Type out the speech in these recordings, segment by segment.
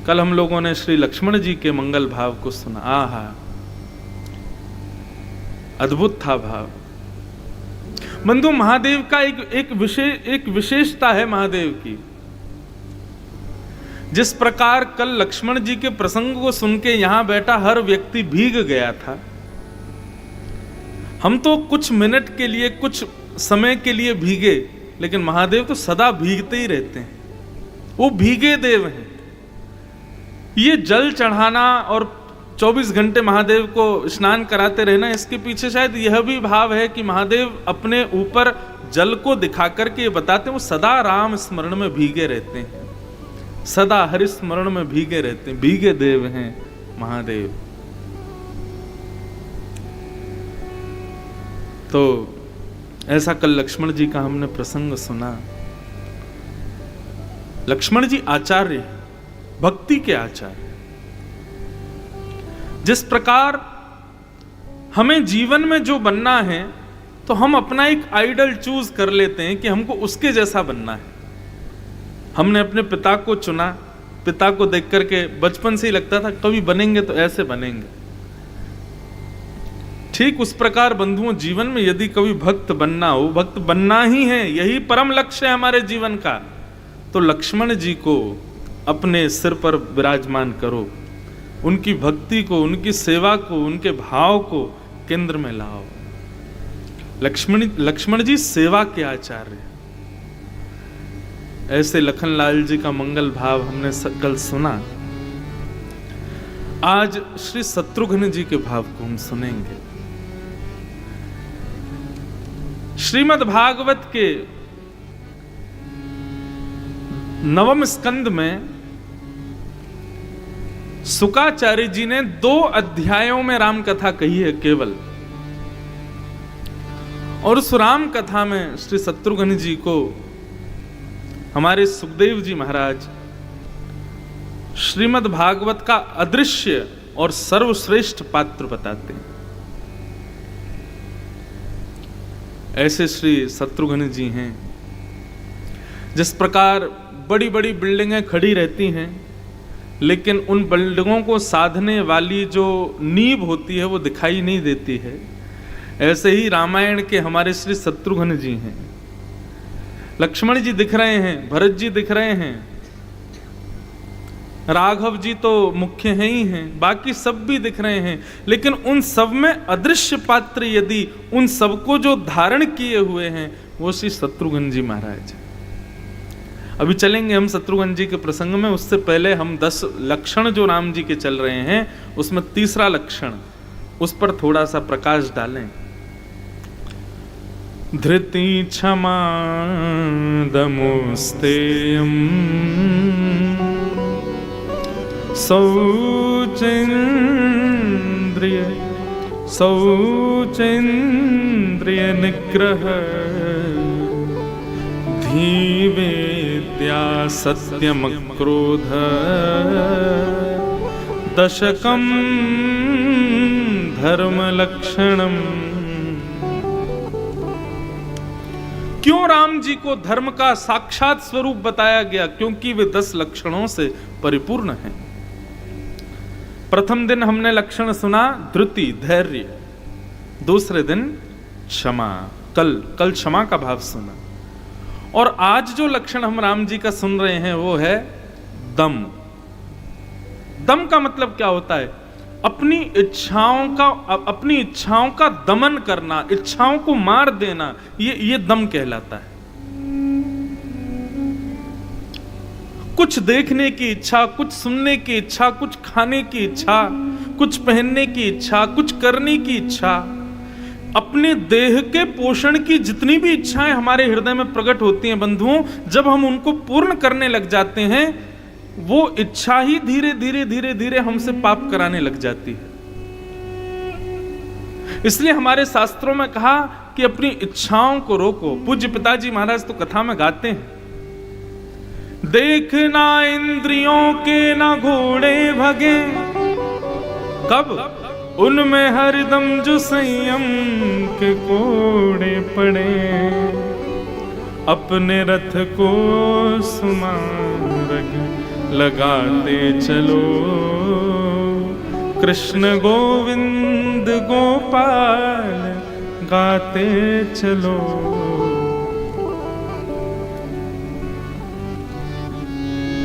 कल हम लोगों ने श्री लक्ष्मण जी के मंगल भाव को सुना। आहा, अद्भुत था भाव। बंधु, महादेव का एक विशेषता है महादेव की। जिस प्रकार कल लक्ष्मण जी के प्रसंग को सुन के यहां बैठा हर व्यक्ति भीग गया था, हम तो कुछ मिनट के लिए, कुछ समय के लिए भीगे, लेकिन महादेव तो सदा भीगते ही रहते हैं। वो भीगे देव हैं। ये जल चढ़ाना और 24 घंटे महादेव को स्नान कराते रहना, इसके पीछे शायद यह भी भाव है कि महादेव अपने ऊपर जल को दिखा करके ये बताते हैं वो सदा राम स्मरण में भीगे रहते हैं, सदा हरि स्मरण में भीगे रहते हैं। भीगे देव हैं महादेव। तो ऐसा कल लक्ष्मण जी का हमने प्रसंग सुना। लक्ष्मण जी आचार्य, भक्ति के आचार्य। जिस प्रकार हमें जीवन में जो बनना है तो हम अपना एक आइडल चूज कर लेते हैं कि हमको उसके जैसा बनना है। हमने अपने पिता को चुना, पिता को देख करके बचपन से ही लगता था कभी बनेंगे तो ऐसे बनेंगे। ठीक उस प्रकार बंधुओं, जीवन में यदि कभी भक्त बनना हो, भक्त बनना ही है, यही परम लक्ष्य है हमारे जीवन का, तो लक्ष्मण जी को अपने सिर पर विराजमान करो। उनकी भक्ति को, उनकी सेवा को, उनके भाव को केंद्र में लाओ। लक्ष्मण जी सेवा के आचार्य। ऐसे लखनलाल जी का मंगल भाव हमने कल सुना। आज श्री शत्रुघ्न जी के भाव को हम सुनेंगे। श्रीमद् भागवत के 9वें स्कंद में शुकाचार्य जी ने 2 अध्यायों में राम कथा कही है केवल, और उस राम कथा में श्री शत्रुघ्न जी को हमारे सुखदेव जी महाराज श्रीमद् भागवत का अदृश्य और सर्वश्रेष्ठ पात्र बताते हैं। ऐसे श्री शत्रुघ्न जी हैं। जिस प्रकार बड़ी बड़ी बिल्डिंगें खड़ी रहती हैं, लेकिन उन बिल्डिंगों को साधने वाली जो नींव होती है वो दिखाई नहीं देती है, ऐसे ही रामायण के हमारे श्री शत्रुघ्न जी हैं। लक्ष्मण जी दिख रहे हैं, भरत जी दिख रहे हैं, राघव जी तो मुख्य हैं ही हैं, बाकी सब भी दिख रहे हैं, लेकिन उन सब में अदृश्य पात्र यदि उन सबको जो धारण किए हुए हैं वो श्री शत्रुघ्न जी महाराज। अभी चलेंगे हम शत्रुघ्न जी के प्रसंग में। उससे पहले हम 10 लक्षण जो राम जी के चल रहे हैं उसमें तीसरा लक्षण, उस पर थोड़ा सा प्रकाश डालें। धृति क्षमा दमोस्तेयम् शौचेन्द्रिय निग्रह धीवेद्या सत्यमक्रोध दशकं धर्मलक्षणम्। क्यों राम जी को धर्म का साक्षात स्वरूप बताया गया? क्योंकि वे 10 लक्षणों से परिपूर्ण हैं। प्रथम दिन हमने लक्षण सुना धृति, धैर्य। दूसरे दिन क्षमा, कल क्षमा का भाव सुना। और आज जो लक्षण हम राम जी का सुन रहे हैं वो है दम। दम का मतलब क्या होता है? अपनी इच्छाओं का दमन करना, इच्छाओं को मार देना, ये दम कहलाता है। कुछ देखने की इच्छा, कुछ सुनने की इच्छा, कुछ खाने की इच्छा, कुछ पहनने की इच्छा, कुछ करने की इच्छा, अपने देह के पोषण की जितनी भी इच्छाएं हमारे हृदय में प्रकट होती हैं बंधुओं, जब हम उनको पूर्ण करने लग जाते हैं, वो इच्छा ही धीरे धीरे हमसे पाप कराने लग जाती है। इसलिए हमारे शास्त्रों में कहा कि अपनी इच्छाओं को रोको। पूज्य पिताजी महाराज तो कथा में गाते हैं, देखना इंद्रियों के ना घोड़े भगे, कब? उनमें हरदम जो संयम के कोड़े पड़े, अपने रथ को सुमार लगाते चलो, कृष्ण गोविंद गोपाल गाते चलो।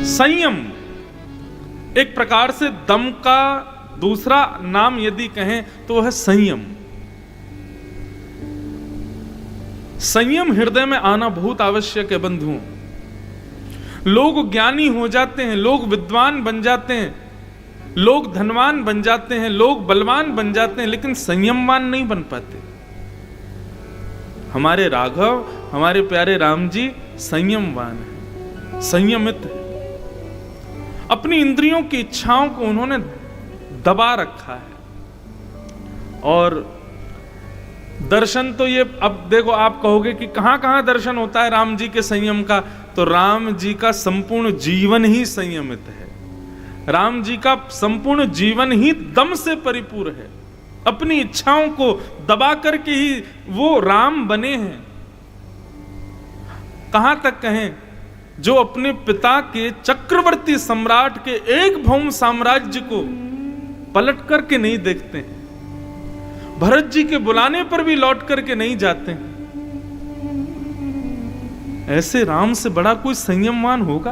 संयम एक प्रकार से दम का दूसरा नाम यदि कहें तो वह है संयम। संयम हृदय में आना बहुत आवश्यक है बंधुओं। लोग ज्ञानी हो जाते हैं, लोग विद्वान बन जाते हैं, लोग धनवान बन जाते हैं, लोग बलवान बन जाते हैं, लेकिन संयमवान नहीं बन पाते। हमारे राघव, हमारे प्यारे राम जी संयमवान है, संयमित है। अपनी इंद्रियों की इच्छाओं को उन्होंने दबा रखा है। और दर्शन तो ये, अब देखो आप कहोगे कि कहां कहां दर्शन होता है राम जी के संयम का, तो राम जी का संपूर्ण जीवन ही संयमित है। राम जी का संपूर्ण जीवन ही दम से परिपूर्ण है। अपनी इच्छाओं को दबा करके ही वो राम बने हैं। कहां तक कहें, जो अपने पिता के चक्रवर्ती सम्राट के एक भौम साम्राज्य को पलट करके नहीं देखते हैं, भरत जी के बुलाने पर भी लौट करके नहीं जाते हैं, ऐसे राम से बड़ा कोई संयमवान होगा?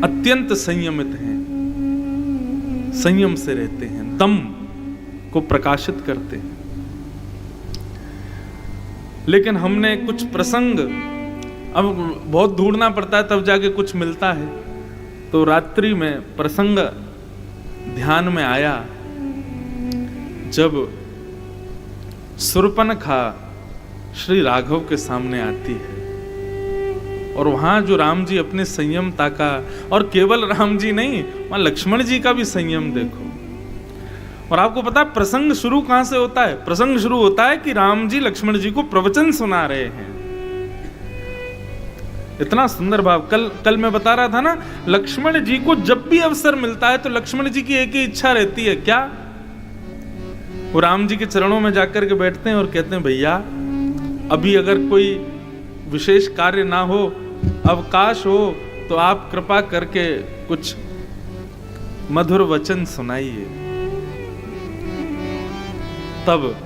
अत्यंत संयमित हैं, संयम से रहते हैं, दम को प्रकाशित करते हैं। लेकिन हमने कुछ प्रसंग, अब बहुत ढूंढना पड़ता है तब जाके कुछ मिलता है, तो रात्रि में प्रसंग ध्यान में आया जब शूर्पणखा श्री राघव के सामने आती है और वहां जो राम जी अपने संयमता का, और केवल राम जी नहीं, वहां लक्ष्मण जी का भी संयम देखो। और आपको पता है प्रसंग शुरू कहां से होता है? प्रसंग शुरू होता है कि राम जी लक्ष्मण जी को प्रवचन सुना रहे हैं। इतना सुंदर भाव। कल मैं बता रहा था ना, लक्ष्मण जी को जब भी अवसर मिलता है तो लक्ष्मण जी की एक ही इच्छा रहती है, क्या? वो राम जी के चरणों में जाकर के बैठते हैं और कहते हैं, भैया अभी अगर कोई विशेष कार्य ना हो, अवकाश हो, तो आप कृपा करके कुछ मधुर वचन सुनाइए। तब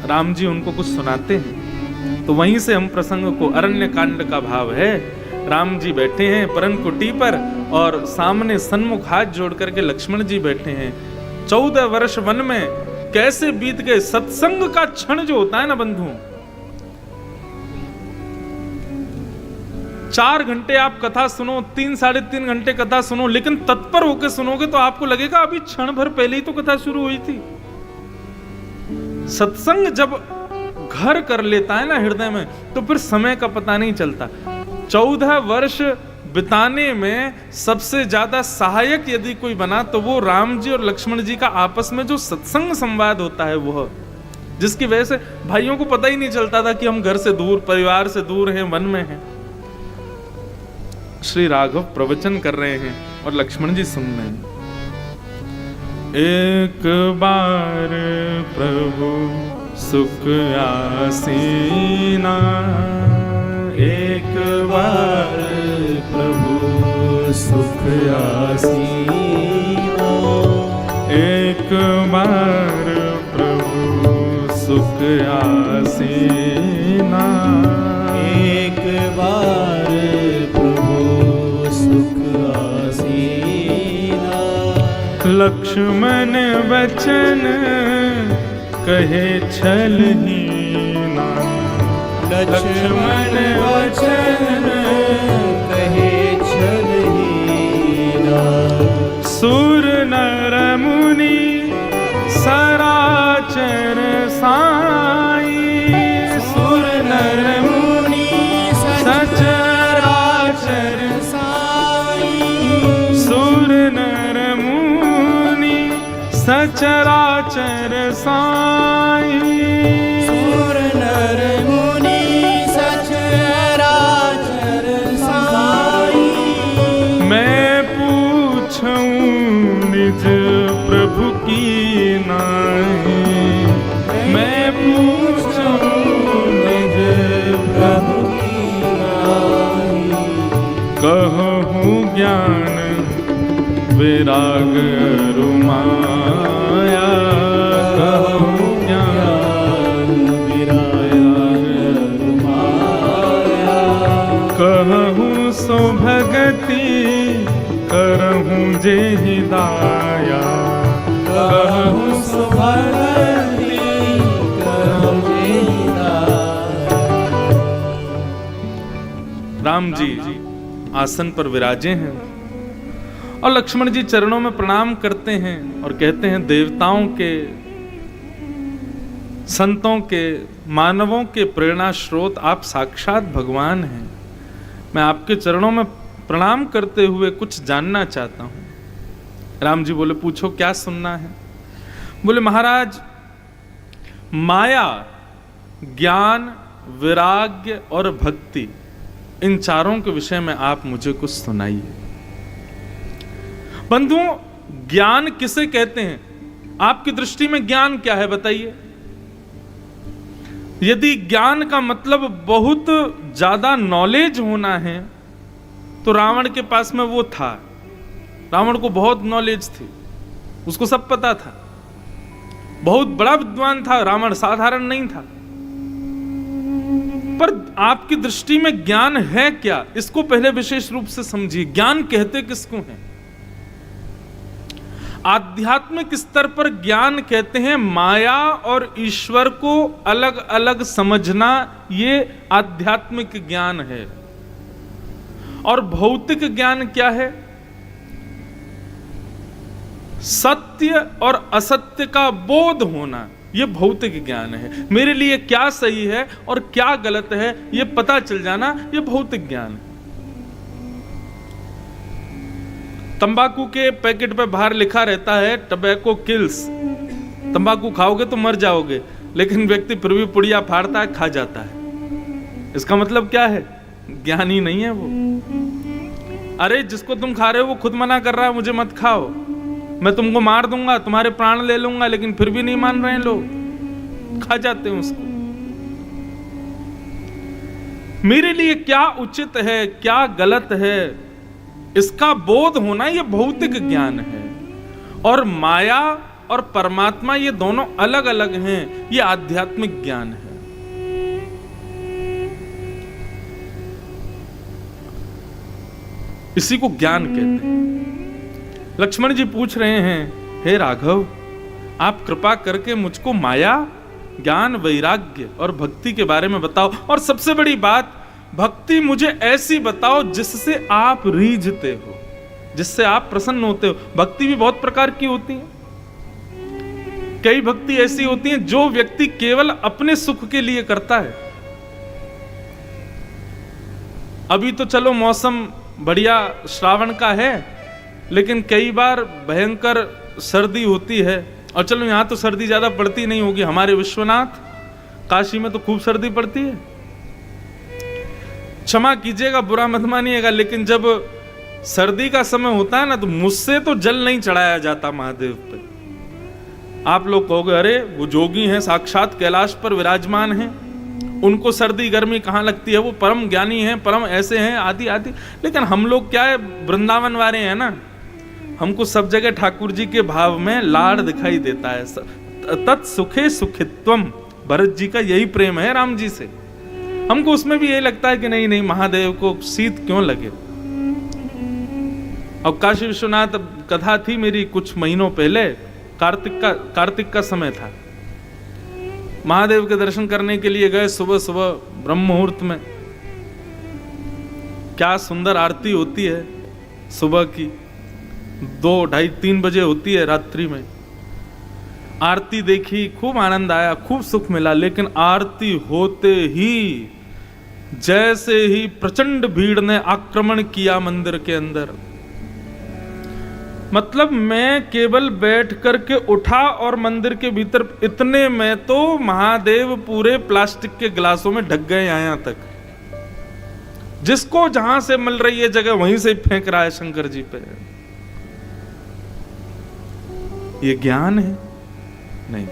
राम जी उनको कुछ सुनाते हैं। तो वहीं से हम प्रसंग को, अरण्य कांड का भाव है, राम जी बैठे हैं परन कुटी पर और सामने सन्मुख हाथ जोड़ करके लक्ष्मण जी बैठे हैं। 14 वर्ष वन में कैसे बीत गए। सत्संग का क्षण जो होता है ना बंधुओं, 4 घंटे आप कथा सुनो, 3 साढ़े 3 घंटे कथा सुनो, लेकिन तत्पर होकर सुनोगे तो आपको लगेगा अभी क्षण भर पहले ही तो कथा शुरू हुई थी। सत्संग जब घर कर लेता है ना हृदय में, तो फिर समय का पता नहीं चलता। 14 वर्ष बिताने में सबसे ज्यादा सहायक यदि कोई बना तो वो राम जी और लक्ष्मण जी का आपस में जो सत्संग संवाद होता है, वह जिसकी वजह से भाइयों को पता ही नहीं चलता था कि हम घर से दूर, परिवार से दूर हैं, वन में हैं। श्री राघव प्रवचन कर रहे हैं और लक्ष्मण जी सुन रहे हैं। एक बार प्रभु सुख आसीना, एक बार प्रभु सुख आसीना, एक बार प्रभु सुख आसीना, एक बार प्रभु सुख आसीना। लक्ष्मण वचन कहे छलहीना, लक्ष्मण वचन कहे छलहीना। सुर नर मुनि सराचर साई, सुर नर मुनि सचराचर साई, सुर नर मुनि सचराचर साई, सुर नर मुनि सचराचर साई। मैं पूछूं निज प्रभु की नाई, मैं पूछूं विराग रुमाया, कहूँ ज्ञान विराग रुमाया, कहूँ सो भगति करहूँ जे हिदाया, कहूँ सो भगति करहूँ जे हिदाया। राम जी आसन पर विराजे हैं और लक्ष्मण जी चरणों में प्रणाम करते हैं और कहते हैं, देवताओं के, संतों के, मानवों के प्रेरणा स्रोत आप साक्षात भगवान हैं। मैं आपके चरणों में प्रणाम करते हुए कुछ जानना चाहता हूं। राम जी बोले, पूछो क्या सुनना है। बोले, महाराज, माया, ज्ञान, वैराग्य और भक्ति, इन चारों के विषय में आप मुझे कुछ सुनाइए। बंधुओं, ज्ञान किसे कहते हैं? आपकी दृष्टि में ज्ञान क्या है, बताइए। यदि ज्ञान का मतलब बहुत ज्यादा नॉलेज होना है तो रावण के पास में वो था। रावण को बहुत नॉलेज थी, उसको सब पता था, बहुत बड़ा विद्वान था रावण, साधारण नहीं था। पर आपकी दृष्टि में ज्ञान है क्या, इसको पहले विशेष रूप से समझिए। ज्ञान कहते किसको हैं? आध्यात्मिक स्तर पर ज्ञान कहते हैं माया और ईश्वर को अलग अलग समझना, ये आध्यात्मिक ज्ञान है। और भौतिक ज्ञान क्या है? सत्य और असत्य का बोध होना, यह भौतिक ज्ञान है। मेरे लिए क्या सही है और क्या गलत है यह पता चल जाना, यह भौतिक ज्ञान है। तंबाकू के पैकेट पे बाहर लिखा रहता है टबैको किल्स, तंबाकू खाओगे तो मर जाओगे, लेकिन व्यक्ति फिर भी पुड़िया फाड़ता है, खा जाता है। इसका मतलब क्या है? ज्ञानी नहीं है वो। अरे जिसको तुम खा रहे हो वो खुद मना कर रहा है, मुझे मत खाओ, मैं तुमको मार दूंगा, तुम्हारे प्राण ले लूंगा, लेकिन फिर भी नहीं मान रहे हैं लोग, खा जाते हैं उसको। मेरे लिए क्या उचित है, क्या गलत है, इसका बोध होना, यह भौतिक ज्ञान है। और माया और परमात्मा ये दोनों अलग अलग हैं, यह आध्यात्मिक ज्ञान है। इसी को ज्ञान कहते हैं। लक्ष्मण जी पूछ रहे हैं, हे राघव, आप कृपा करके मुझको माया, ज्ञान, वैराग्य और भक्ति के बारे में बताओ। और सबसे बड़ी बात, भक्ति मुझे ऐसी बताओ जिससे आप रीझते हो, जिससे आप प्रसन्न होते हो। भक्ति भी बहुत प्रकार की होती है। कई भक्ति ऐसी होती है जो व्यक्ति केवल अपने सुख के लिए करता है। अभी तो चलो मौसम बढ़िया श्रावण का है, लेकिन कई बार भयंकर सर्दी होती है। और चलो यहां तो सर्दी ज्यादा पड़ती नहीं होगी, हमारे विश्वनाथ काशी में तो खूब सर्दी पड़ती है। क्षमा कीजिएगा, बुरा मत मानिएगा, लेकिन जब सर्दी का समय होता है ना, तो मुझसे तो जल नहीं चढ़ाया जाता महादेव पे। आप लोग कहोगे, अरे वो जोगी हैं, साक्षात कैलाश पर विराजमान हैं, उनको सर्दी गर्मी कहाँ लगती है, वो परम ज्ञानी हैं, परम ऐसे हैं, आदि आदि। लेकिन हम लोग क्या है, वृंदावन वाले हैं ना, हमको सब जगह ठाकुर जी के भाव में लाड़ दिखाई देता है। तत् सुखे सुखित्वम, भरत जी का यही प्रेम है राम जी से। हमको उसमें भी यही लगता है कि नहीं नहीं, महादेव को शीत क्यों लगे। और काशी विश्वनाथ कथा थी मेरी कुछ महीनों पहले, कार्तिक का समय था। महादेव के दर्शन करने के लिए गए, सुबह सुबह ब्रह्म मुहूर्त में। क्या सुंदर आरती होती है सुबह की, 2, 2:30, 3 बजे होती है रात्रि में। आरती देखी, खूब आनंद आया, खूब सुख मिला। लेकिन आरती होते ही जैसे ही प्रचंड भीड़ ने आक्रमण किया मंदिर के अंदर, मतलब मैं केवल बैठ करके उठा और मंदिर के भीतर, इतने में तो महादेव पूरे प्लास्टिक के गिलासों में ढक गए यहाँ तक। जिसको जहां से मिल रही है जगह वहीं से फेंक रहा है शंकर जी पे। ये ज्ञान है? नहीं।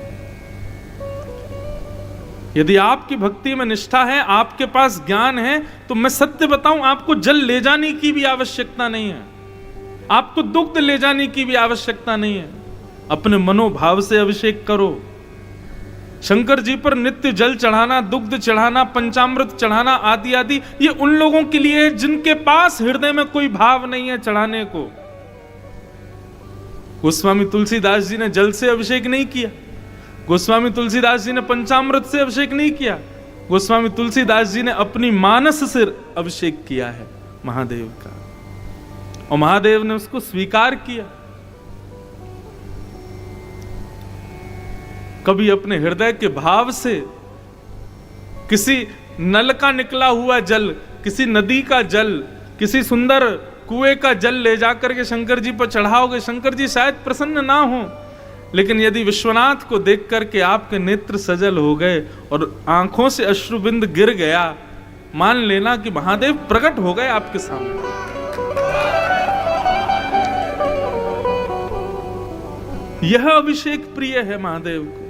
यदि आपकी भक्ति में निष्ठा है, आपके पास ज्ञान है, तो मैं सत्य बताऊं, आपको जल ले जाने की भी आवश्यकता नहीं है। आपको दुग्ध ले जाने की भी आवश्यकता नहीं है, अपने मनोभाव से अभिषेक करो। शंकर जी पर नित्य जल चढ़ाना, दुग्ध चढ़ाना, पंचामृत चढ़ाना आदि आदि, ये उन लोगों के लिए है जिनके पास हृदय में कोई भाव नहीं है चढ़ाने को। गोस्वामी तुलसीदास जी ने जल से अभिषेक नहीं किया, गोस्वामी तुलसीदास जी ने पंचामृत से अभिषेक नहीं किया, गोस्वामी तुलसीदास जी ने अपनी मानस से अभिषेक किया है महादेव का, और महादेव ने उसको स्वीकार किया। कभी अपने हृदय के भाव से किसी नल का निकला हुआ जल, किसी नदी का जल, किसी सुंदर कुएं का जल ले जाकर के शंकर जी पर चढ़ाओगे, शंकर जी शायद प्रसन्न ना हो, लेकिन यदि विश्वनाथ को देख करके आपके नेत्र सजल हो गए और आंखों से अश्रुबिंद गिर गया, मान लेना कि महादेव प्रकट हो गए आपके सामने। यह अभिषेक प्रिय है महादेव को।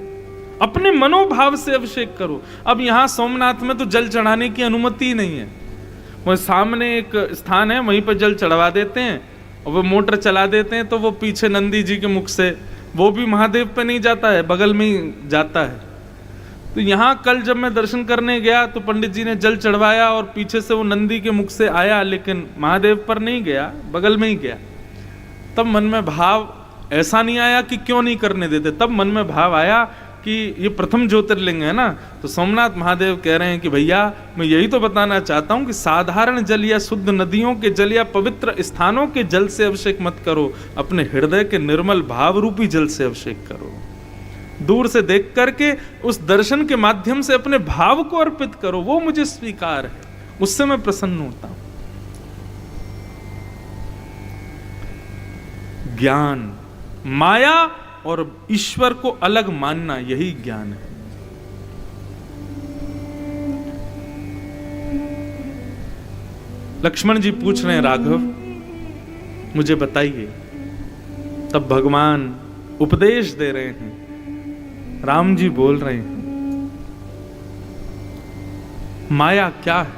अपने मनोभाव से अभिषेक करो। अब यहां सोमनाथ में तो जल चढ़ाने की अनुमति ही नहीं है। वह सामने एक स्थान है, वहीं पर जल चढ़वा देते हैं और वो मोटर चला देते हैं, तो वो पीछे नंदी जी के मुख से, वो भी महादेव पे नहीं जाता है, बगल में ही जाता है। तो यहाँ कल जब मैं दर्शन करने गया तो पंडित जी ने जल चढ़वाया और पीछे से वो नंदी के मुख से आया, लेकिन महादेव पर नहीं गया, बगल में ही गया। तब मन में भाव ऐसा नहीं आया कि क्यों नहीं करने देते, तब मन में भाव आया कि ये प्रथम ज्योतिर्लिंग है ना, तो सोमनाथ महादेव कह रहे हैं कि भैया मैं यही तो बताना चाहता हूं कि साधारण जल या शुद्ध नदियों के जल या पवित्र स्थानों के जल से अभिषेक मत करो, अपने हृदय के निर्मल भाव रूपी जल से अभिषेक करो। दूर से देख करके उस दर्शन के माध्यम से अपने भाव को अर्पित करो, वो मुझे स्वीकार है, उससे मैं प्रसन्न होता हूं। ज्ञान, माया और ईश्वर को अलग मानना, यही ज्ञान है। लक्ष्मण जी पूछ रहे हैं, राघव मुझे बताइए। तब भगवान उपदेश दे रहे हैं, राम जी बोल रहे हैं, माया क्या है?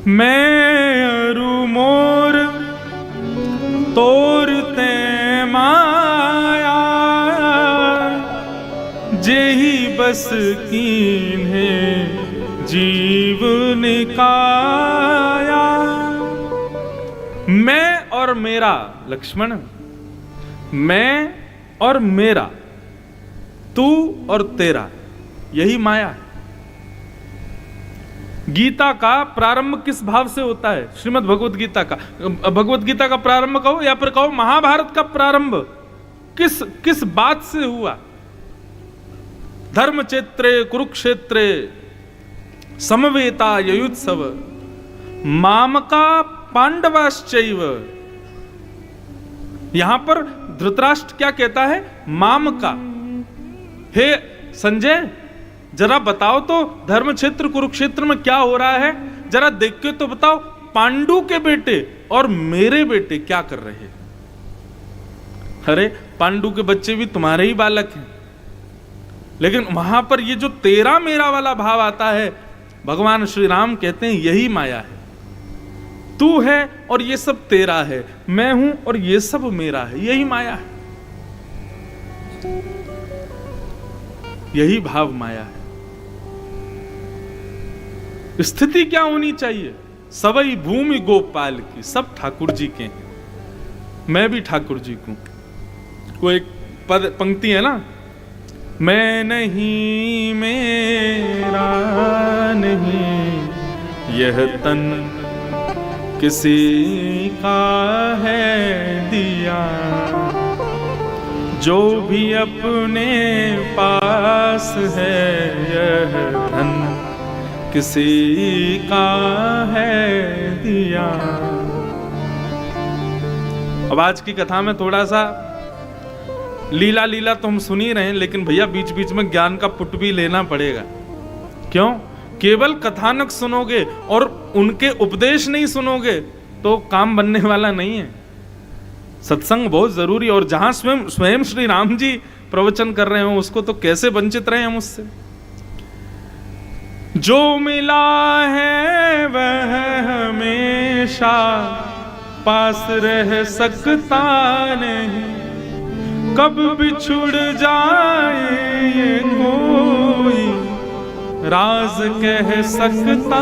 मैं अरु मोर तोरते माया, जेहि बस कीन्हे जीव निकाया। मैं और मेरा, लक्ष्मण, मैं और मेरा, तू और तेरा, यही माया है। गीता का प्रारंभ किस भाव से होता है? श्रीमद् भगवत गीता का, भगवत गीता का प्रारंभ कहो या फिर कहो महाभारत का प्रारंभ किस बात से हुआ? धर्म क्षेत्रे कुरुक्षेत्रे समवेता युयुत्सव मामका पांडवाश्चैव। यहां पर धृतराष्ट्र क्या कहता है? मामका। हे संजय, जरा बताओ तो धर्म क्षेत्र कुरुक्षेत्र में क्या हो रहा है, जरा देख के तो बताओ। पांडु के बेटे और मेरे बेटे क्या कर रहे हैं? अरे पांडु के बच्चे भी तुम्हारे ही बालक हैं, लेकिन वहां पर ये जो तेरा मेरा वाला भाव आता है, भगवान श्री राम कहते हैं यही माया है। तू है और ये सब तेरा है, मैं हूं और ये सब मेरा है, यही माया है, यही भाव माया है। स्थिति क्या होनी चाहिए? सबई भूमि गोपाल की, सब ठाकुर जी के हैं, मैं भी ठाकुर जी को। वो एक पद पंक्ति है ना, मैं नहीं मेरा नहीं यह तन किसी का है दिया, जो भी अपने पास है यह धन किसी का है दिया। अब आज की कथा में थोड़ा सा लीला लीला तो हम सुन ही रहे हैं, लेकिन भैया बीच बीच में ज्ञान का पुट भी लेना पड़ेगा। क्यों? केवल कथानक सुनोगे और उनके उपदेश नहीं सुनोगे तो काम बनने वाला नहीं है। सत्संग बहुत जरूरी, और जहां स्वयं श्री राम जी प्रवचन कर रहे हो उसको तो कैसे वंचित रहे हम उससे। जो मिला है वह हमेशा पास रह सकता नहीं, कब बिछुड़ जाए ये कोई राज कह सकता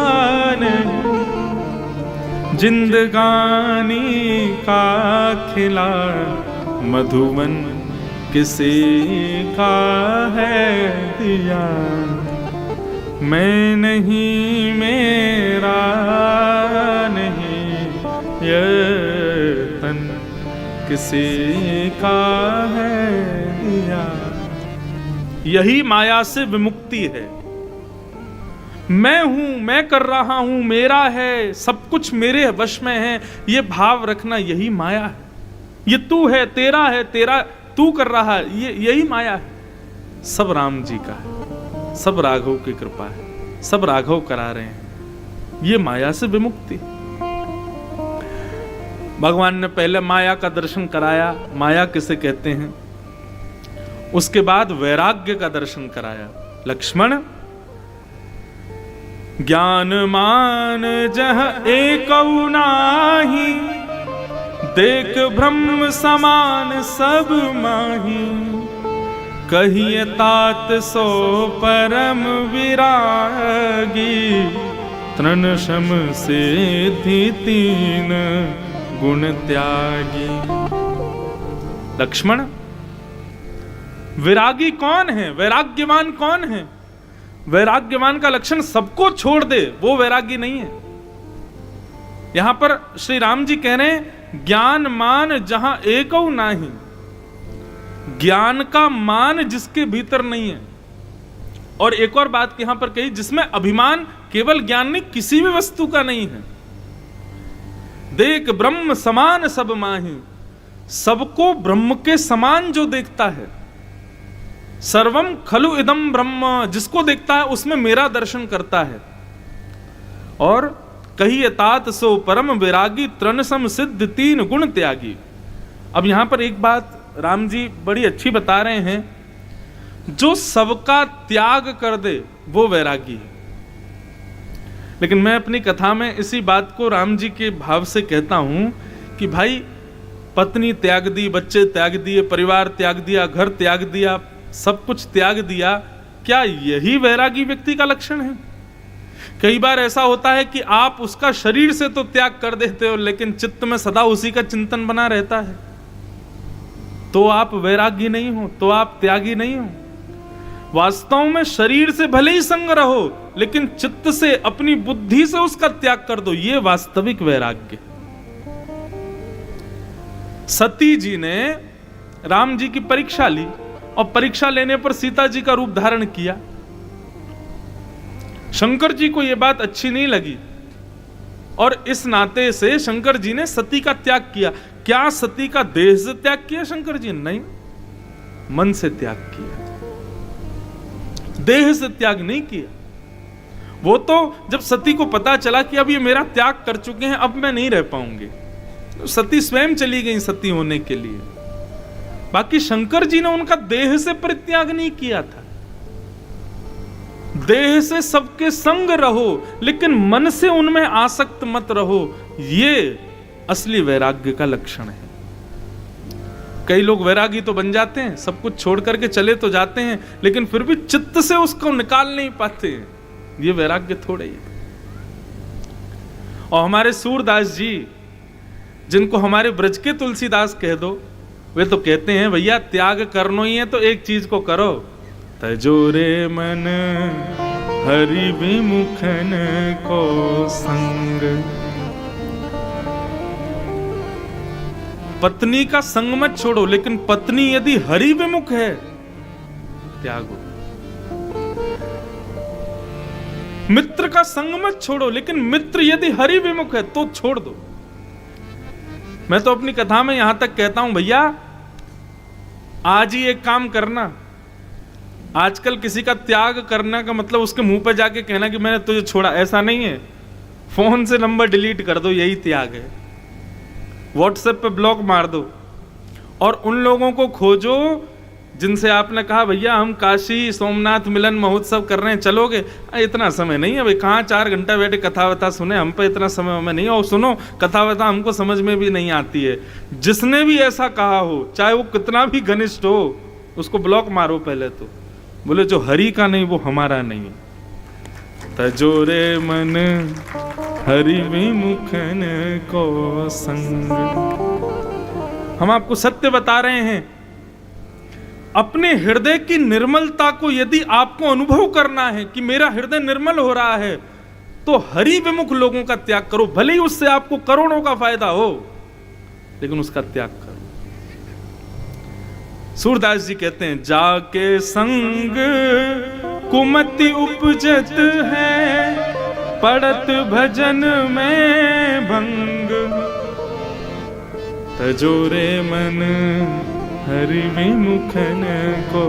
नहीं। जिंदगानी का खिला मधुबन किसी का है दिया, मैं नहीं मेरा नहीं ये तन किसी का है दिया। यही माया से विमुक्ति है। मैं हूं, मैं कर रहा हूं, मेरा है, सब कुछ मेरे वश में है, ये भाव रखना यही माया है। ये तू है, तेरा तू कर रहा है, ये यही माया है। सब राम जी का है, सब राघव की कृपा है, सब राघव करा रहे हैं। ये माया से विमुक्ति। भगवान ने पहले माया का दर्शन कराया, माया किसे कहते हैं, उसके बाद वैराग्य का दर्शन कराया। लक्ष्मण ज्ञान मान जह एकौ नाहि, देख ब्रह्म समान सब माही, कहिए तात सो परम विरागी, तृण शम सिद्धि तीन गुण त्यागी। लक्ष्मण विरागी कौन है, वैराग्यवान कौन है? वैराग्यवान का लक्षण सबको छोड़ दे, वो वैरागी नहीं है। यहां पर श्री राम जी कह रहे हैं ज्ञान मान जहां एकौ नाही। ज्ञान का मान जिसके भीतर नहीं है। और एक और बात यहां पर कही, जिसमें अभिमान केवल ज्ञान नहीं, किसी भी वस्तु का नहीं है। देख ब्रह्म समान सब माही, सबको ब्रह्म के समान जो देखता है। सर्वम खलु इदम ब्रह्म, जिसको देखता है उसमें मेरा दर्शन करता है। और कहिए तात सो परम विरागी, तृण सम सिद्ध तीन गुण त्यागी। अब यहां पर एक बात राम जी बड़ी अच्छी बता रहे हैं, जो सबका त्याग कर दे वो वैरागी है। लेकिन मैं अपनी कथा में इसी बात को राम जी के भाव से कहता हूं कि भाई पत्नी त्याग दी, बच्चे त्याग दिए, परिवार त्याग दिया, घर त्याग दिया, सब कुछ त्याग दिया, क्या यही वैरागी व्यक्ति का लक्षण है? कई बार ऐसा होता है कि आप उसका शरीर से तो त्याग कर देते हो, लेकिन चित्त में सदा उसी का चिंतन बना रहता है, तो आप वैरागी नहीं हो, तो आप त्यागी नहीं हो। वास्तव में शरीर से भले ही संग रहो, लेकिन चित्त से, अपनी बुद्धि से उसका त्याग कर दो, ये वास्तविक वैराग्य। सती जी ने राम जी की परीक्षा ली, और परीक्षा लेने पर सीता जी का रूप धारण किया। शंकर जी को यह बात अच्छी नहीं लगी, और इस नाते से शंकर जी ने सती का त्याग किया। क्या सती का देह से त्याग किया शंकर जी? नहीं, मन से त्याग किया, देह से त्याग नहीं किया। वो तो जब सती को पता चला कि अब ये मेरा त्याग कर चुके हैं, अब मैं नहीं रह पाऊंगी, तो सती स्वयं चली गई सती होने के लिए। बाकी शंकर जी ने उनका देह से परित्याग नहीं किया था। देह से सबके संग रहो, लेकिन मन से उनमें आसक्त मत रहो, ये असली वैराग्य का लक्षण है। कई लोग वैरागी तो बन जाते हैं, सब कुछ छोड़ करके चले तो जाते हैं, लेकिन फिर भी चित्त से उसको निकाल नहीं पाते। ये वैराग्य थोड़े ही। और हमारे सूरदास जी, जिनको हमारे ब्रज के तुलसीदास कह दो, वे तो कहते हैं भैया त्याग करना ही है तो एक चीज को करो, तजोरे मन हरि विमुखन को संग। पत्नी का संग मत छोड़ो, लेकिन पत्नी यदि हरि विमुख है त्यागो। मित्र का संग मत छोड़ो, लेकिन मित्र यदि हरि विमुख है तो छोड़ दो। मैं तो अपनी कथा में यहां तक कहता हूं, भैया आज ही एक काम करना। आजकल किसी का त्याग करने का मतलब उसके मुंह पे जाके कहना कि मैंने तुझे छोड़ा, ऐसा नहीं है। फोन से नंबर डिलीट कर दो, यही त्याग है। व्हाट्सएप पे ब्लॉक मार दो, और उन लोगों को खोजो जिनसे आपने कहा भैया हम काशी सोमनाथ मिलन महोत्सव कर रहे हैं, चलोगे? इतना समय नहीं है भाई, कहाँ 4 घंटा बैठे कथा वथा सुने, हम पे इतना समय हमें नहीं है। और सुनो, कथा वथा हमको समझ में भी नहीं आती है। जिसने भी ऐसा कहा हो, चाहे वो कितना भी घनिष्ठ हो, उसको ब्लॉक मारो पहले तो। बोले जो हरि का नहीं वो हमारा नहीं। तजोरे मन हरि विमुखन को संग। हम आपको सत्य बता रहे हैं, अपने हृदय की निर्मलता को यदि आपको अनुभव करना है कि मेरा हृदय निर्मल हो रहा है, तो हरि विमुख लोगों का त्याग करो। भले ही उससे आपको करोड़ों का फायदा हो, लेकिन उसका त्याग करो। सूरदास जी कहते हैं, जाके संग कुमति उपजत है, पड़त भजन में भंग। तजोरे मन हरि विमुखन को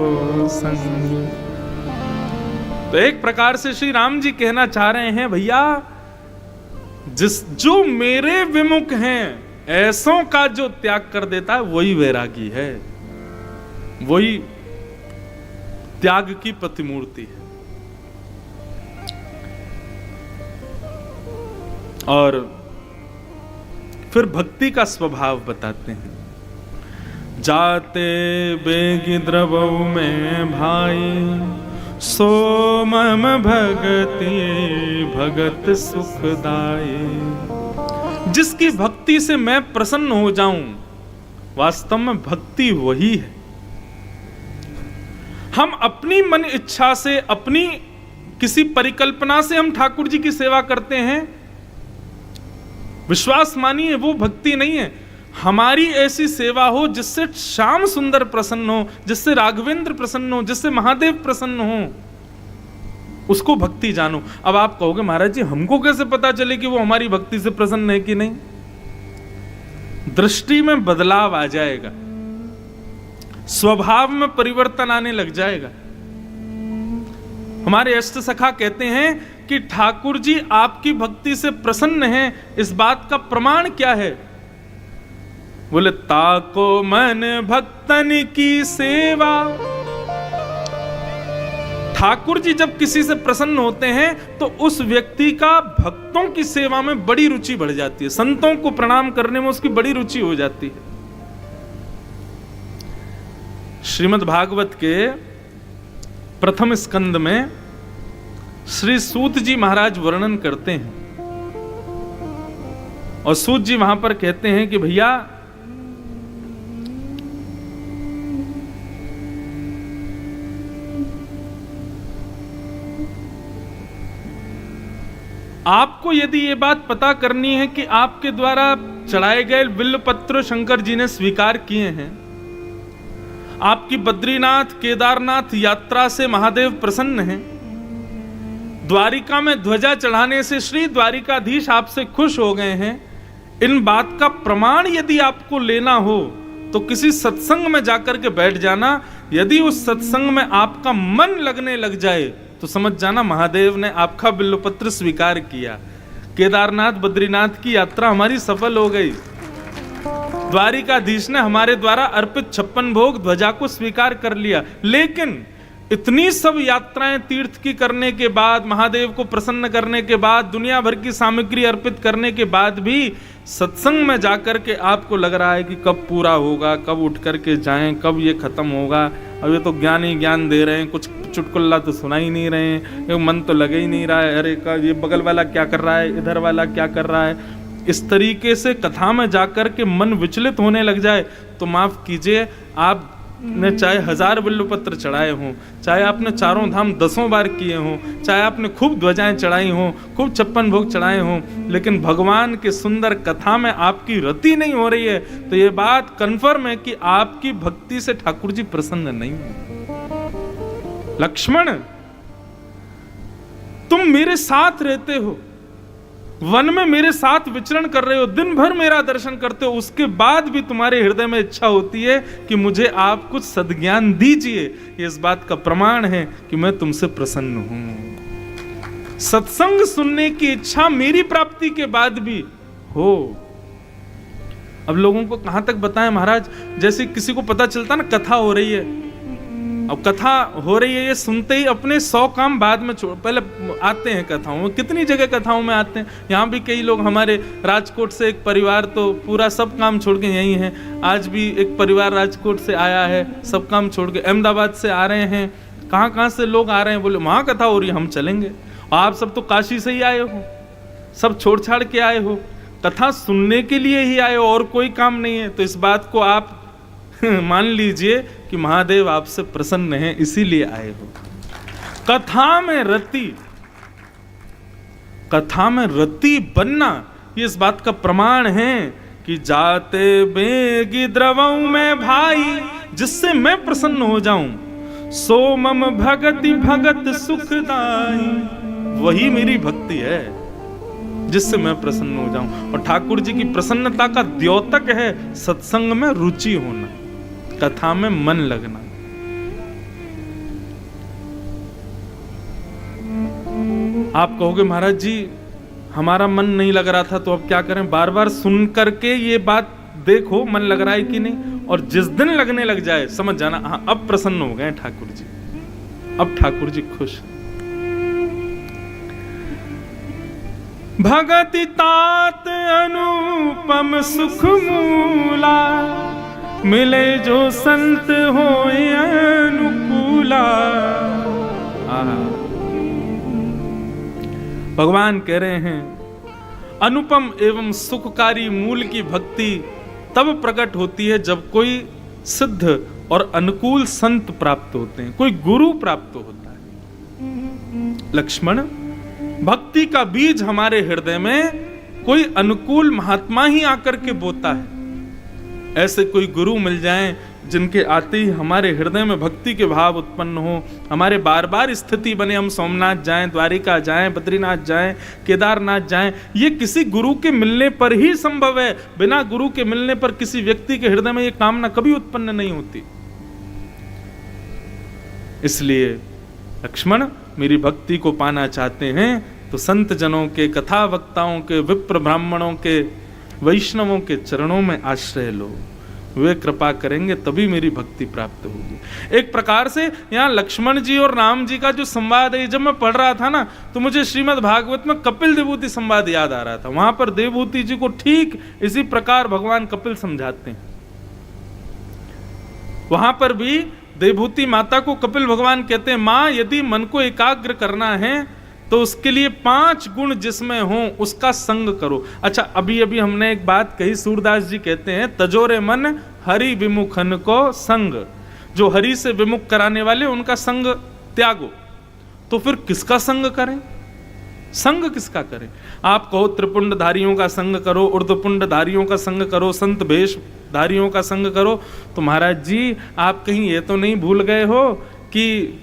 संग। तो एक प्रकार से श्री राम जी कहना चाह रहे हैं, भैया जो मेरे विमुख हैं, ऐसों का जो त्याग कर देता है वही वैरागी है, वही त्याग की प्रतिमूर्ति है। और फिर भक्ति का स्वभाव बताते हैं। जाते बेगी द्रवऊ में भाई, सो मम भगति भगत सुखदाई। जिसकी भक्ति से मैं प्रसन्न हो जाऊं, वास्तव में भक्ति वही है। हम अपनी मन इच्छा से, अपनी किसी परिकल्पना से हम ठाकुर जी की सेवा करते हैं, विश्वास मानिए वो भक्ति नहीं है। हमारी ऐसी सेवा हो जिससे श्याम सुंदर प्रसन्न हो, जिससे राघवेंद्र प्रसन्न हो, जिससे महादेव प्रसन्न हो, उसको भक्ति जानो। अब आप कहोगे महाराज जी हमको कैसे पता चले कि वो हमारी भक्ति से प्रसन्न है कि नहीं? दृष्टि में बदलाव आ जाएगा, स्वभाव में परिवर्तन आने लग जाएगा। हमारे अष्ट सखा कहते हैं कि ठाकुर जी आपकी भक्ति से प्रसन्न हैं, इस बात का प्रमाण क्या है? बोले, ताको मन भक्तन की सेवा। ठाकुर जी जब किसी से प्रसन्न होते हैं तो उस व्यक्ति का भक्तों की सेवा में बड़ी रुचि बढ़ जाती है, संतों को प्रणाम करने में उसकी बड़ी रुचि हो जाती है। श्रीमद् भागवत के प्रथम स्कंद में श्री सूत जी महाराज वर्णन करते हैं, और सूत जी वहां पर कहते हैं कि भैया आपको यदि ये बात पता करनी है कि आपके द्वारा चढ़ाए गए बिल्वपत्र शंकर जी ने स्वीकार किए हैं, आपकी बद्रीनाथ केदारनाथ यात्रा से महादेव प्रसन्न हैं, द्वारिका में ध्वजा चढ़ाने से श्री द्वारिकाधीश आपसे खुश हो गए हैं, इन बात का प्रमाण यदि आपको लेना हो तो किसी सत्संग में जाकर के बैठ जाना। यदि उस सत्संग में आपका मन लगने लग जाए तो समझ जाना महादेव ने आपका बिल्वपत्र स्वीकार किया। केदारनाथ बद्रीनाथ की यात्रा हमारी सफल हो गई, द्वारिकाधीश ने हमारे द्वारा अर्पित 56 भोग ध्वजा को स्वीकार कर लिया। लेकिन इतनी सब यात्राएं तीर्थ की करने के बाद, महादेव को प्रसन्न करने के बाद, दुनिया भर की सामग्री अर्पित करने के बाद भी सत्संग में जाकर के आपको लग रहा है कि कब पूरा होगा, कब उठ करके जाएं, कब ये खत्म होगा। अब ये तो ज्ञान ही ज्ञान दे रहे हैं, कुछ चुटकुल्ला तो सुना ही नहीं रहे हैं, ये मन तो लगे ही नहीं रहा है, अरे का ये बगल वाला क्या कर रहा है, इधर वाला क्या कर रहा है। इस तरीके से कथा में जाकर के मन विचलित होने लग जाए तो माफ कीजिए, आपने चाहे 1000 बिल्वपत्र चढ़ाए हों, चाहे आपने चारों धाम 10 बार किए हों, चाहे आपने खूब ध्वजाएं चढ़ाई हों, खूब 56 भोग चढ़ाए हों, लेकिन भगवान के सुंदर कथा में आपकी रति नहीं हो रही है, तो ये बात कन्फर्म है कि आपकी भक्ति से ठाकुर जी प्रसन्न नहीं है। लक्ष्मण, तुम मेरे साथ रहते हो, वन में मेरे साथ विचरण कर रहे हो, दिन भर मेरा दर्शन करते हो, उसके बाद भी तुम्हारे हृदय में इच्छा होती है कि मुझे आप कुछ सद्ज्ञान दीजिए। ये इस बात का प्रमाण है कि मैं तुमसे प्रसन्न हूं। सत्संग सुनने की इच्छा मेरी प्राप्ति के बाद भी हो। अब लोगों को कहां तक बताएं महाराज, जैसे किसी को पता चलता ना कथा हो रही है, अब कथा हो रही है, ये सुनते ही अपने 100 काम बाद में छोड़, पहले आते हैं कथाओं में, कितनी जगह कथाओं में आते हैं। यहाँ भी कई लोग, हमारे राजकोट से एक परिवार तो पूरा सब काम छोड़ के यहीं है, आज भी एक परिवार राजकोट से आया है, सब काम छोड़ के अहमदाबाद से आ रहे हैं, कहाँ कहाँ से लोग आ रहे हैं, बोले वहाँ कथा हो रही है, हम चलेंगे। आप सब तो काशी से ही आए हो, सब छोड़ छाड़ के आए हो, कथा सुनने के लिए ही आए हो, और कोई काम नहीं है। तो इस बात को आप मान लीजिए कि महादेव आपसे प्रसन्न हैं, इसीलिए आए हो। कथा में रति बनना, ये इस बात का प्रमाण है कि जाते बेगी द्रवऊ में भाई, जिससे मैं प्रसन्न हो जाऊं, सो मम भगति भगत सुखदाई, वही मेरी भक्ति है जिससे मैं प्रसन्न हो जाऊं। और ठाकुर जी की प्रसन्नता का द्योतक है सत्संग में रुचि होना, कथा में मन लगना। आप कहोगे महाराज जी हमारा मन नहीं लग रहा था, तो अब क्या करें? बार बार सुन करके ये बात देखो मन लग रहा है कि नहीं, और जिस दिन लगने लग जाए समझ जाना हाँ अब प्रसन्न हो गए ठाकुर जी, अब ठाकुर जी खुश। भगति तात अनुपम सुख मूला, मिले जो संत होए अनुकूला। भगवान कह रहे हैं अनुपम एवं सुखकारी मूल की भक्ति तब प्रकट होती है जब कोई सिद्ध और अनुकूल संत प्राप्त होते हैं, कोई गुरु प्राप्त होता है। लक्ष्मण, भक्ति का बीज हमारे हृदय में कोई अनुकूल महात्मा ही आकर के बोता है। ऐसे कोई गुरु मिल जाएं जिनके आते ही हमारे हृदय में भक्ति के भाव उत्पन्न हो, हमारे बार बार स्थिति बने, हम सोमनाथ जाएं, द्वारिका जाएं, बद्रीनाथ जाएं, केदारनाथ जाएं, ये किसी गुरु के मिलने पर ही संभव है। बिना गुरु के मिलने पर किसी व्यक्ति के हृदय में ये कामना कभी उत्पन्न नहीं होती। इसलिए लक्ष्मण, मेरी भक्ति को पाना चाहते हैं तो संत जनों के, कथा वक्ताओं के, विप्र ब्राह्मणों के, वैष्णवों के चरणों में आश्रय लो, वे कृपा करेंगे तभी मेरी भक्ति प्राप्त होगी। एक प्रकार से यहाँ लक्ष्मण जी और राम जी का जो संवाद है, जब मैं पढ़ रहा था ना तो मुझे श्रीमद् भागवत में कपिल देवहूति संवाद याद आ रहा था। वहां पर देवहूति जी को ठीक इसी प्रकार भगवान कपिल समझाते हैं। वहां पर भी देवहूति माता को कपिल भगवान कहते हैं, मां यदि मन को एकाग्र करना है तो उसके लिए 5 गुण जिसमें हो उसका संग करो। अच्छा, अभी अभी हमने एक बात कही, सूरदास जी कहते हैं तजोरे मन हरि विमुखन को संग, जो हरि से विमुख कराने वाले उनका संग त्यागो। तो फिर किसका संग करें? संग किसका करें? आप कहो त्रिपुंडधारियों का संग करो, ऊर्ध्वपुंडधारियों का संग करो, संत भेषधारियों का संग करो, तो महाराज जी आप कहीं ये तो नहीं भूल गए हो कि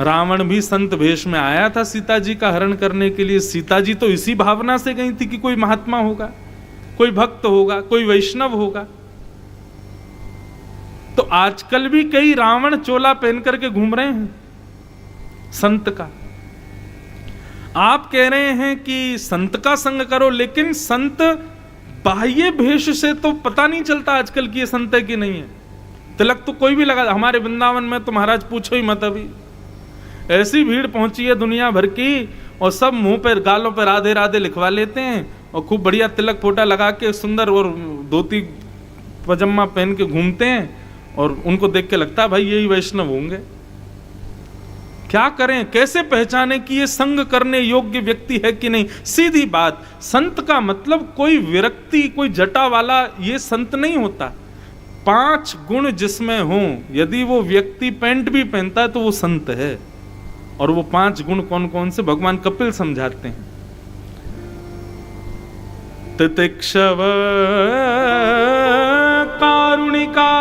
रावण भी संत भेष में आया था सीता जी का हरण करने के लिए। सीता जी तो इसी भावना से गई थी कि कोई महात्मा होगा, कोई भक्त होगा, कोई वैष्णव होगा। तो आजकल भी कई रावण चोला पहन करके घूम रहे हैं संत का। आप कह रहे हैं कि संत का संग करो, लेकिन संत बाह्य भेष से तो पता नहीं चलता आजकल की ये संत है कि नहीं है। तिलक तो कोई भी लगा, हमारे वृंदावन में तो महाराज पूछो ही मत, अभी ऐसी भीड़ पहुंची है दुनिया भर की, और सब मुंह पर गालों पर राधे राधे लिखवा लेते हैं और खूब बढ़िया तिलक फोटा लगा के सुंदर और धोती पजामा पहन के घूमते हैं, और उनको देख के लगता है भाई यही वैष्णव होंगे। क्या करें, कैसे पहचाने कि ये संग करने योग्य व्यक्ति है कि नहीं? सीधी बात, संत का मतलब कोई विरक्ति, कोई जटा वाला ये संत नहीं होता। 5 गुण जिसमें हो, यदि वो व्यक्ति पैंट भी पहनता है तो वो संत है। और वो 5 गुण कौन कौन से भगवान कपिल समझाते हैं। तितिक्षव कारुणिका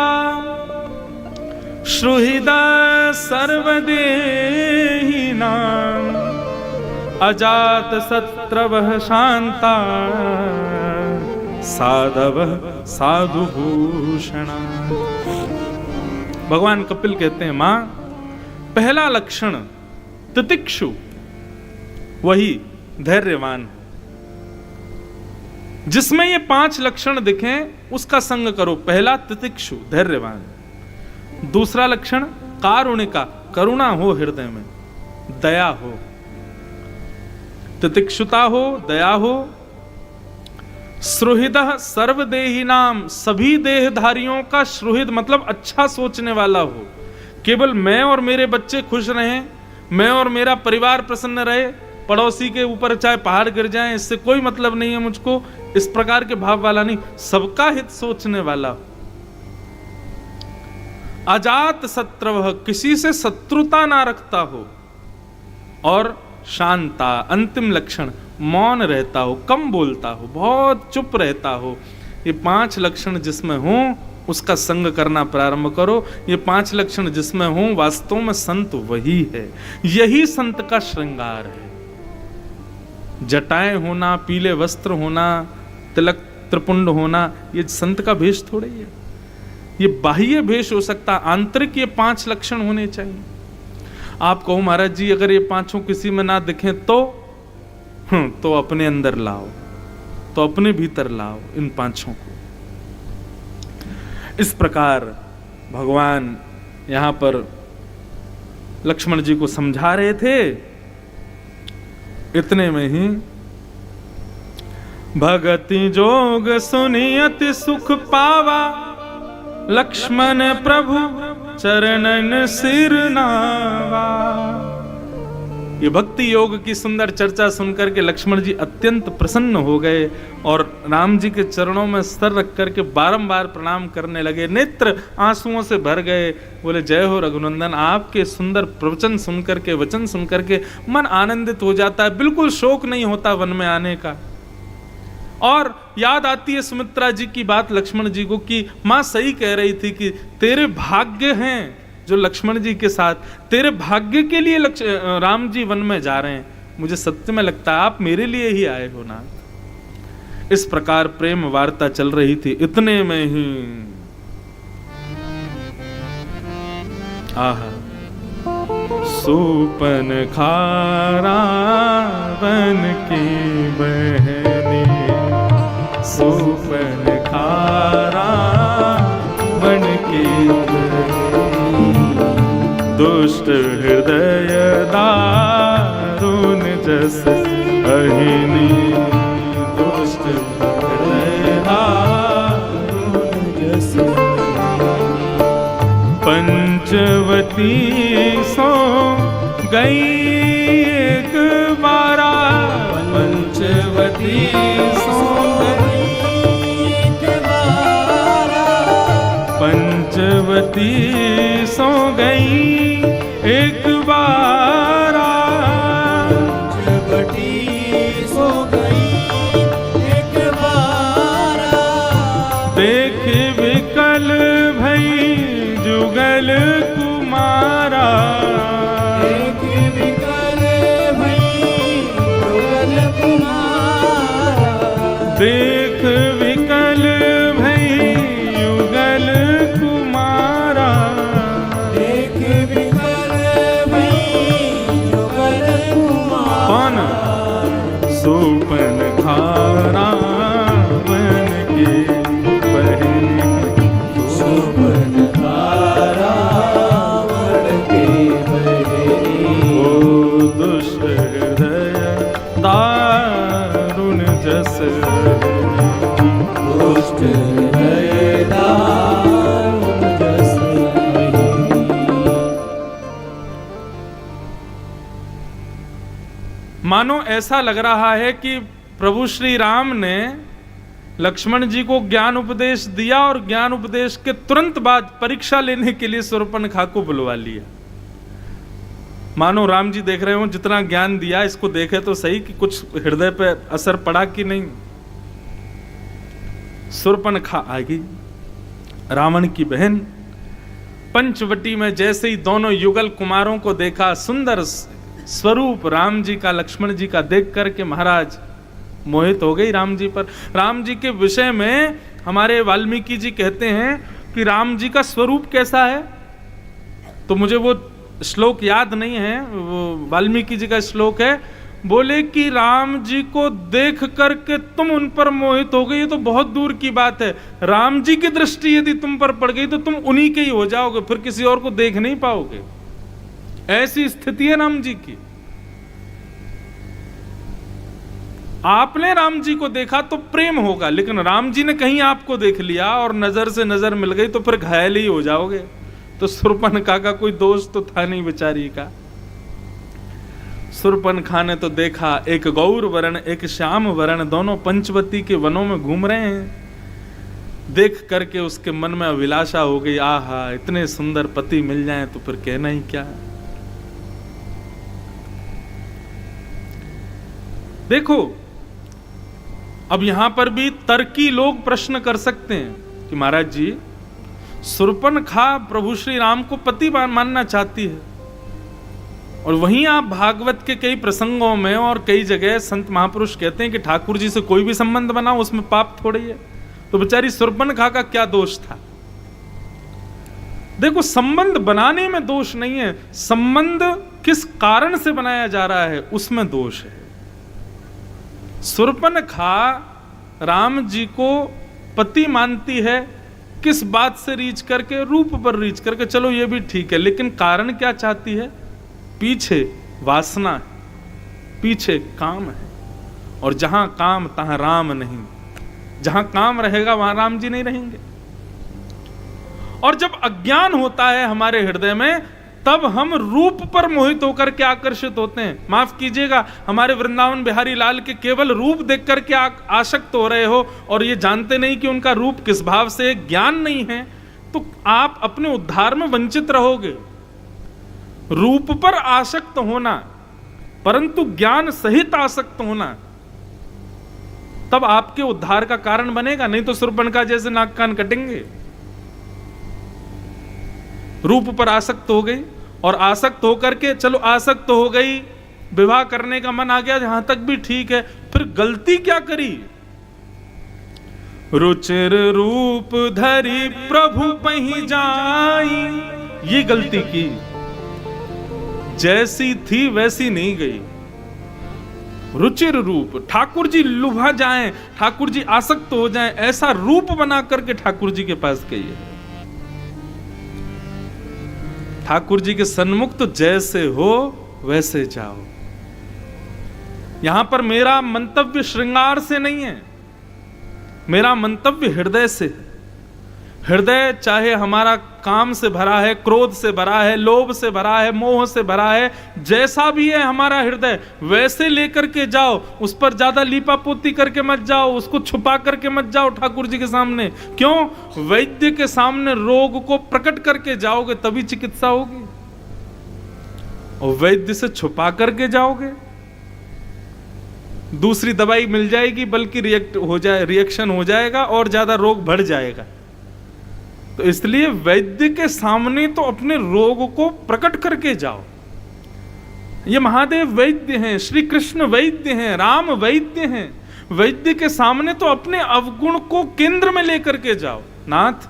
श्रुहृदय सर्वदेहिना अजात शत्रवः शांता साधवः साधुभूषणा। भगवान कपिल कहते हैं, मां पहला लक्षण तितिक्षु, वही धैर्यवान, जिसमें ये 5 लक्षण दिखें उसका संग करो। पहला तितिक्षु, धैर्यवान। दूसरा लक्षण कारुणिका, करुणा हो हृदय में, दया हो, तितिक्षुता हो, दया हो। सुहृदः सर्वदेहिनाम, सभी देहधारियों का सुहृद मतलब अच्छा सोचने वाला हो। केवल मैं और मेरे बच्चे खुश रहें, मैं और मेरा परिवार प्रसन्न रहे, पड़ोसी के ऊपर चाहे पहाड़ गिर जाए इससे कोई मतलब नहीं है मुझको, इस प्रकार के भाव वाला नहीं, सबका हित सोचने वाला हो। अजात शत्रवः, किसी से शत्रुता ना रखता हो। और शांता, अंतिम लक्षण मौन रहता हो, कम बोलता हो, बहुत चुप रहता हो। ये 5 लक्षण जिसमें हो उसका संग करना प्रारंभ करो। ये 5 लक्षण जिसमें हो वास्तव में संत वही है, यही संत का श्रृंगार है। जटाएं होना, पीले वस्त्र होना, तिलक त्रिपुंड होना, ये संत का भेष थोड़े ही है। ये बाह्य भेष हो सकता, आंतरिक ये 5 लक्षण होने चाहिए। आप कहो महाराज जी अगर ये 5 किसी में ना दिखें तो अपने अंदर लाओ, तो अपने भीतर लाओ इन 5 को। इस प्रकार भगवान यहां पर लक्ष्मण जी को समझा रहे थे। इतने में ही भगति जोग सुनियति सुख पावा, लक्ष्मण प्रभु चरणन सिर नावा। ये भक्ति योग की सुंदर चर्चा सुनकर के लक्ष्मण जी अत्यंत प्रसन्न हो गए और राम जी के चरणों में सर रख करके बारंबार प्रणाम करने लगे। नेत्र आंसुओं से भर गए, बोले जय हो रघुनंदन, आपके सुंदर प्रवचन सुनकर के, वचन सुनकर के मन आनंदित हो जाता है, बिल्कुल शोक नहीं होता वन में आने का। और याद आती है सुमित्रा जी की बात लक्ष्मण जी को कि माँ सही कह रही थी कि तेरे भाग्य हैं जो लक्ष्मण जी के साथ, तेरे भाग्य के लिए राम जी वन में जा रहे हैं। मुझे सत्य में लगता है आप मेरे लिए ही आए हो ना। इस प्रकार प्रेम वार्ता चल रही थी। इतने में ही आहा, सुपन खारा बन की बहनी, सुपन खारा बन की दुष्ट हृदय दारुण जस अहिनी, दुष्ट हृदय दारुण जस। पंचवती सो गई एक बारा, पंचवती सो गई एक बारा, पंचवती सो गई एक बारा, पंचवटी सो गई एक बारा। देख विकल भई जुगल कुमारा, देख विकल भई जुगल कुमारा, देख विकल भई युगल कुमारा, देख विकल भई जुगल कुमारा। सुपन खारा बन के बहनी, सुपन खारा बन के बहनी, ओ दुष्ट हृदय दारुण जस, दुष्ट हृदय दारुण जस। मानो ऐसा लग रहा है कि प्रभु श्री राम ने लक्ष्मण जी को ज्ञान उपदेश दिया और ज्ञान उपदेश के तुरंत बाद परीक्षा लेने के लिए शूर्पणखा को बुलवा लिया। मानो राम जी देख रहे हो जितना ज्ञान दिया इसको देखे तो सही कि कुछ हृदय पे असर पड़ा कि नहीं। शूर्पणखा आ गई, रावण की बहन। पंचवटी में जैसे ही दोनों युगल कुमारों को देखा, सुंदर स्वरूप राम जी का, लक्ष्मण जी का देख करके महाराज मोहित हो गई राम जी पर। राम जी के विषय में हमारे वाल्मीकि जी कहते हैं कि राम जी का स्वरूप कैसा है, तो मुझे वो श्लोक याद नहीं है, वो वाल्मीकि जी का श्लोक है, बोले कि राम जी को देख करके तुम उन पर मोहित हो गए, ये तो बहुत दूर की बात है। राम जी की दृष्टि यदि तुम पर पड़ गई तो तुम उन्हीं के ही हो जाओगे, फिर किसी और को देख नहीं पाओगे। ऐसी स्थिति है राम जी की। आपने राम जी को देखा तो प्रेम होगा, लेकिन राम जी ने कहीं आपको देख लिया और नजर से नजर मिल गई तो फिर घायल ही हो जाओगे। तो शूर्पणखा का कोई दोष तो था नहीं बेचारी का। शूर्पणखा ने तो देखा एक गौर वर्ण एक श्याम वर्ण, दोनों पंचवती के वनों में घूम रहे हैं। देख करके उसके मन में अभिलाषा हो गई, आहा इतने सुंदर पति मिल जाएं तो फिर कहना ही क्या। देखो अब यहां पर भी तर्की लोग प्रश्न कर सकते हैं कि महाराज जी शूर्पणखा प्रभु श्री राम को पति मानना चाहती है, और वहीं आप भागवत के कई प्रसंगों में और कई जगह संत महापुरुष कहते हैं कि ठाकुर जी से कोई भी संबंध बनाओ उसमें पाप थोड़ी है। तो बेचारी शूर्पणखा का क्या दोष था। देखो संबंध बनाने में दोष नहीं है, संबंध किस कारण से बनाया जा रहा है उसमें दोष है। शूर्पणखा राम जी को पति मानती है किस बात से रीच करके, रूप पर रीच करके, चलो ये भी ठीक है, लेकिन कारण क्या चाहती है। पीछे वासना है, पीछे काम है, और जहां काम तहां राम नहीं। जहां काम रहेगा वहां राम जी नहीं रहेंगे। और जब अज्ञान होता है हमारे हृदय में तब हम रूप पर मोहित होकर के आकर्षित होते हैं। माफ कीजिएगा, हमारे वृंदावन बिहारी लाल के केवल रूप देख करके आसक्त हो रहे हो और ये जानते नहीं कि उनका रूप किस भाव से, ज्ञान नहीं है, तो आप अपने उद्धार में वंचित रहोगे। रूप पर आसक्त होना परंतु ज्ञान सहित आसक्त होना तब आपके उद्धार का कारण बनेगा, नहीं तो शूर्पणखा जैसे नाक कान कटेंगे। रूप पर आसक्त हो गई और आसक्त होकर के, चलो आसक्त हो गई, विवाह करने का मन आ गया, जहां तक भी ठीक है, फिर गलती क्या करी। रुचिर रूप धरी प्रभु पही जाई, ये गलती की। जैसी थी वैसी नहीं गई। रुचिर रूप, ठाकुर जी लुभा जाएं, ठाकुर जी आसक्त हो जाएं, ऐसा रूप बना करके ठाकुर जी के पास गई है। ठाकुर जी के सन्मुख तो जैसे हो वैसे जाओ। यहां पर मेरा मंतव्य श्रृंगार से नहीं है, मेरा मंतव्य हृदय से है। हृदय चाहे हमारा काम से भरा है, क्रोध से भरा है, लोभ से भरा है, मोह से भरा है, जैसा भी है हमारा हृदय वैसे लेकर के जाओ। उस पर ज्यादा लीपा पोती करके मत जाओ, उसको छुपा करके मत जाओ ठाकुर जी के सामने। क्यों? वैद्य के सामने रोग को प्रकट करके जाओगे तभी चिकित्सा होगी, और वैद्य से छुपा करके जाओगे दूसरी दवाई मिल जाएगी, बल्कि रिएक्शन हो जाएगा और ज्यादा रोग बढ़ जाएगा। तो इसलिए वैद्य के सामने तो अपने रोग को प्रकट करके जाओ। ये महादेव वैद्य हैं, श्री कृष्ण वैद्य हैं, राम वैद्य हैं। वैद्य के सामने तो अपने अवगुण को केंद्र में लेकर के जाओ। नाथ,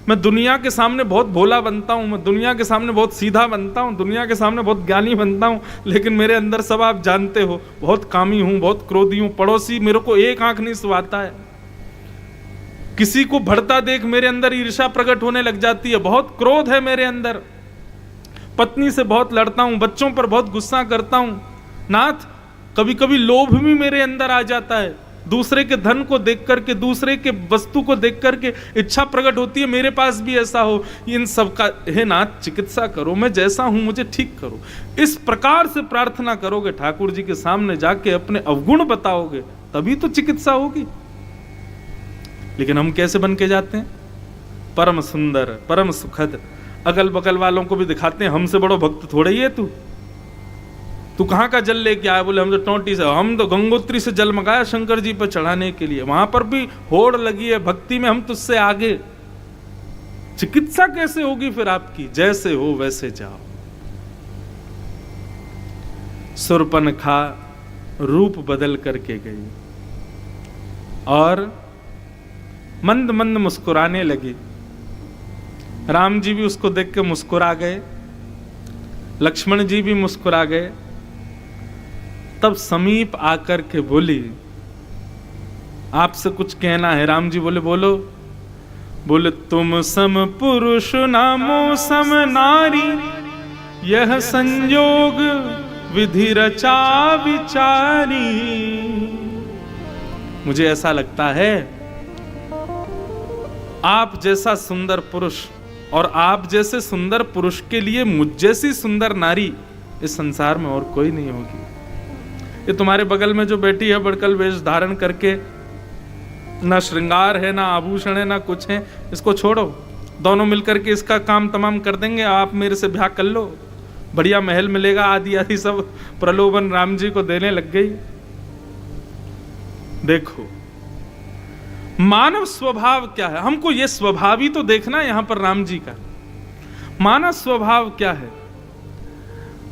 मैं दुनिया के सामने बहुत भोला बनता हूं, मैं दुनिया के सामने बहुत सीधा बनता हूं, दुनिया के सामने बहुत ज्ञानी बनता हूं, लेकिन मेरे अंदर सब आप जानते हो, बहुत कामी हूं, बहुत क्रोधी हूं, पड़ोसी मेरे को एक आंख नहीं सुहाता है, किसी को बढ़ता देख मेरे अंदर ईर्ष्या प्रकट होने लग जाती है, बहुत क्रोध है मेरे अंदर, पत्नी से बहुत लड़ता हूं, बच्चों पर बहुत गुस्सा करता हूं। नाथ, कभी कभी लोभ भी मेरे अंदर आ जाता है, दूसरे के धन को देख करके, दूसरे के वस्तु को देख करके इच्छा प्रकट होती है मेरे पास भी ऐसा हो। इन सब का हे नाथ चिकित्सा करो, मैं जैसा हूं मुझे ठीक करो। इस प्रकार से प्रार्थना करोगे, ठाकुर जी के सामने जाके अपने अवगुण बताओगे, तभी तो चिकित्सा होगी। लेकिन हम कैसे बन के जाते हैं? परम सुंदर, परम सुखद, अगल बगल वालों को भी दिखाते हैं हमसे बड़ो भक्त थोड़ा ही है तू कहां का जल लेके आया? बोले हम तो टोंटी से, हम तो गंगोत्री से जल मंगाया शंकर जी पर चढ़ाने के लिए, वहां पर भी होड़ लगी है भक्ति में, हम तुझसे आगे। चिकित्सा कैसे होगी फिर आपकी? जैसे हो वैसे जाओ। शूर्पणखा रूप बदल करके गई और मंद मंद मुस्कुराने लगी। राम जी भी उसको देख के मुस्कुरा गए, लक्ष्मण जी भी मुस्कुरा गए। तब समीप आकर के बोली, आपसे कुछ कहना है। राम जी बोले बोलो। बोले, तुम सम पुरुष नामो सम नारी, यह संयोग विधि रचा विचारी। मुझे ऐसा लगता है आप जैसा सुंदर पुरुष और आप जैसे सुंदर पुरुष के लिए मुझ जैसी सुंदर नारी इस संसार में और कोई नहीं होगी। ये तुम्हारे बगल में जो बैठी है बड़कल वेश धारण करके, ना श्रृंगार है, ना आभूषण है, ना कुछ है, इसको छोड़ो। दोनों मिलकर के इसका काम तमाम कर देंगे। आप मेरे से ब्याह कर लो, बढ़िया महल मिलेगा, आदि आदि सब प्रलोभन राम जी को देने लग गई। देखो मानव स्वभाव क्या है, हमको ये स्वभाव ही तो देखना है यहां पर राम जी का। मानव स्वभाव क्या है?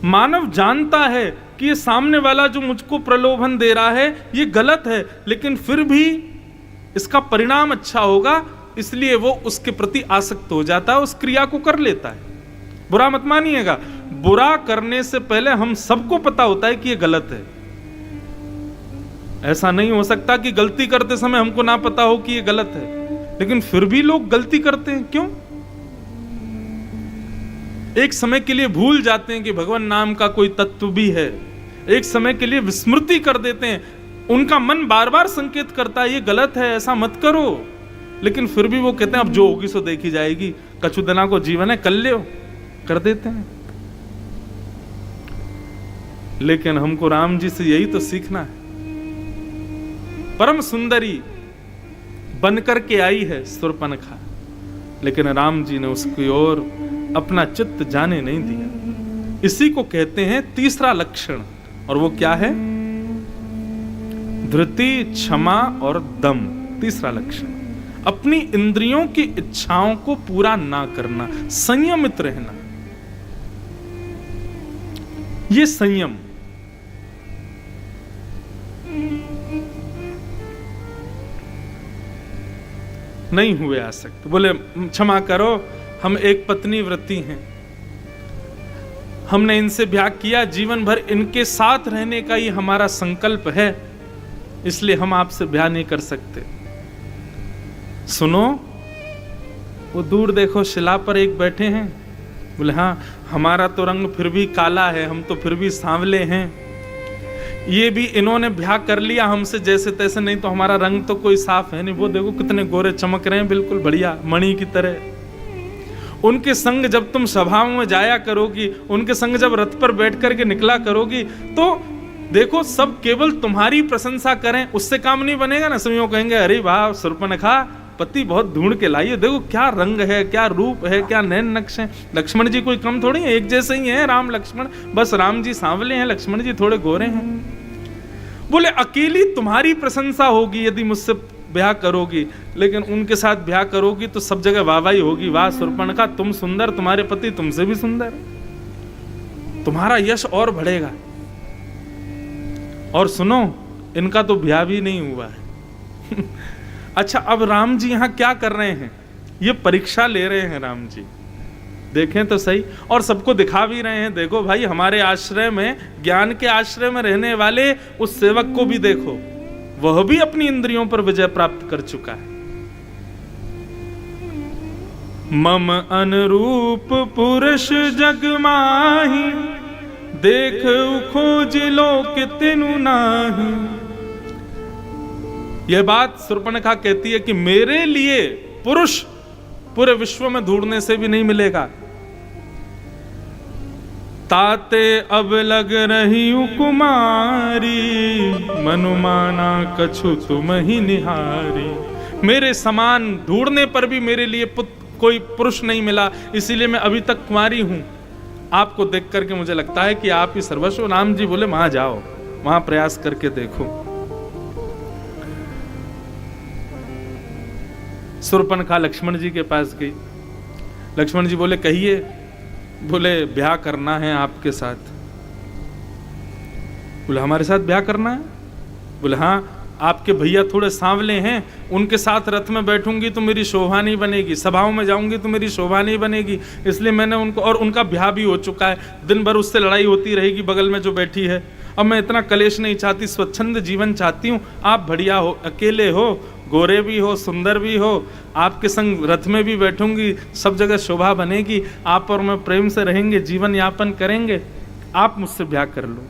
मानव जानता है कि ये सामने वाला जो मुझको प्रलोभन दे रहा है ये गलत है, लेकिन फिर भी इसका परिणाम अच्छा होगा, इसलिए वो उसके प्रति आसक्त हो जाता है, उस क्रिया को कर लेता है। बुरा मत मानिएगा, बुरा करने से पहले हम सबको पता होता है कि ये गलत है। ऐसा नहीं हो सकता कि गलती करते समय हमको ना पता हो कि ये गलत है, लेकिन फिर भी लोग गलती करते हैं। क्यों? एक समय के लिए भूल जाते हैं कि भगवान नाम का कोई तत्व भी है, एक समय के लिए विस्मृति कर देते हैं, उनका मन बार बार संकेत करता है ये गलत है, ऐसा मत करो, लेकिन फिर भी वो कहते हैं अब जो होगी सो देखी जाएगी, कछु दिना को जीवन है, कर ले, कर देते हैं। लेकिन हमको राम जी से यही तो सीखना है। परम सुंदरी बनकर के आई है शूर्पणखा, लेकिन राम जी ने उसकी ओर अपना चित्त जाने नहीं दिया। इसी को कहते हैं तीसरा लक्षण, और वो क्या है? धृति, क्षमा और दम। तीसरा लक्षण अपनी इंद्रियों की इच्छाओं को पूरा ना करना, संयमित रहना। ये संयम नहीं हुए आसक्त। बोले क्षमा करो, हम एक पत्नी व्रती हैं, हमने इनसे ब्याह किया, जीवन भर इनके साथ रहने का ही हमारा संकल्प है, इसलिए हम आपसे ब्याह नहीं कर सकते। सुनो, वो दूर देखो शिला पर एक बैठे हैं। बोले हाँ, हमारा तो रंग फिर भी काला है, हम तो फिर भी सांवले हैं, ये भी इन्होंने ब्याह कर लिया हमसे जैसे तैसे, नहीं तो हमारा रंग तो कोई साफ है नहीं। वो देखो कितने गोरे चमक रहे हैं, बिल्कुल बढ़िया मणि की तरह। उनके संग जब तुम सभाओं में जाया करोगी, उनके संग जब रथ पर बैठ करके निकला करोगी, तो देखो सब केवल तुम्हारी प्रशंसा करें, उससे काम नहीं बनेगा ना। सब यूं कहेंगे अरे वाह शूर्पणखा पति बहुत ढूंढ के लाई है, देखो क्या रंग है, क्या रूप है, क्या नैन नक्श है। लक्ष्मण जी कोई कम थोड़ी है, एक जैसे ही हैं राम लक्ष्मण, बस राम जी सांवले हैं, लक्ष्मण जी थोड़े गोरे हैं। बोले अकेली तुम्हारी प्रशंसा होगी यदि मुझसे ब्याह करोगी, लेकिन उनके साथ ब्याह करोगी तो सब जगह वाहवाही होगी, वाह शूर्पणखा तुम सुंदर, तुम्हारे पति तुमसे भी सुंदर, तुम्हारा यश और बढ़ेगा। और सुनो, इनका तो ब्याह भी नहीं हुआ है। अच्छा, अब राम जी यहां क्या कर रहे हैं? ये परीक्षा ले रहे हैं राम जी, देखें तो सही, और सबको दिखा भी रहे हैं। देखो भाई, हमारे आश्रय में, ज्ञान के आश्रय में रहने वाले उस सेवक को भी देखो, वह भी अपनी इंद्रियों पर विजय प्राप्त कर चुका है। मम अनुरूप पुरुष जग माही, देख खोज लोक तिनु नाही। यह बात शूर्पणखा कहती है कि मेरे लिए पुरुष पूरे विश्व में ढूंढने से भी नहीं मिलेगा। ताते अब लग रही कुमारी, मनुमाना कछु तुम ही निहारी। मेरे समान ढूंढने पर भी मेरे लिए कोई पुरुष नहीं मिला, इसीलिए मैं अभी तक कुंवारी हूं। आपको देख करके मुझे लगता है कि आप ही सर्वस्व। राम जी बोले वहां जाओ, वहां प्रयास करके देखो। शूर्पणखा लक्ष्मण जी के पास गई। लक्ष्मण जी बोले कहिए। बोले ब्याह करना है आपके साथ। बोले हमारे साथ ब्याह करना है? बोले हाँ, आपके भैया थोड़े सांवले हैं, उनके साथ रथ में बैठूंगी तो मेरी शोभा नहीं बनेगी, सभाओं में जाऊंगी तो मेरी शोभा नहीं बनेगी, इसलिए मैंने उनको, और उनका ब्याह भी हो चुका है, दिन भर उससे लड़ाई होती रहेगी बगल में जो बैठी है। अब मैं इतना कलेश नहीं चाहती, स्वच्छंद जीवन चाहती हूँ। आप बढ़िया हो, अकेले हो, गोरे भी हो, सुंदर भी हो, आपके संग रथ में भी बैठूंगी, सब जगह शोभा बनेगी, आप और मैं प्रेम से रहेंगे, जीवन यापन करेंगे, आप मुझसे ब्याह कर लो।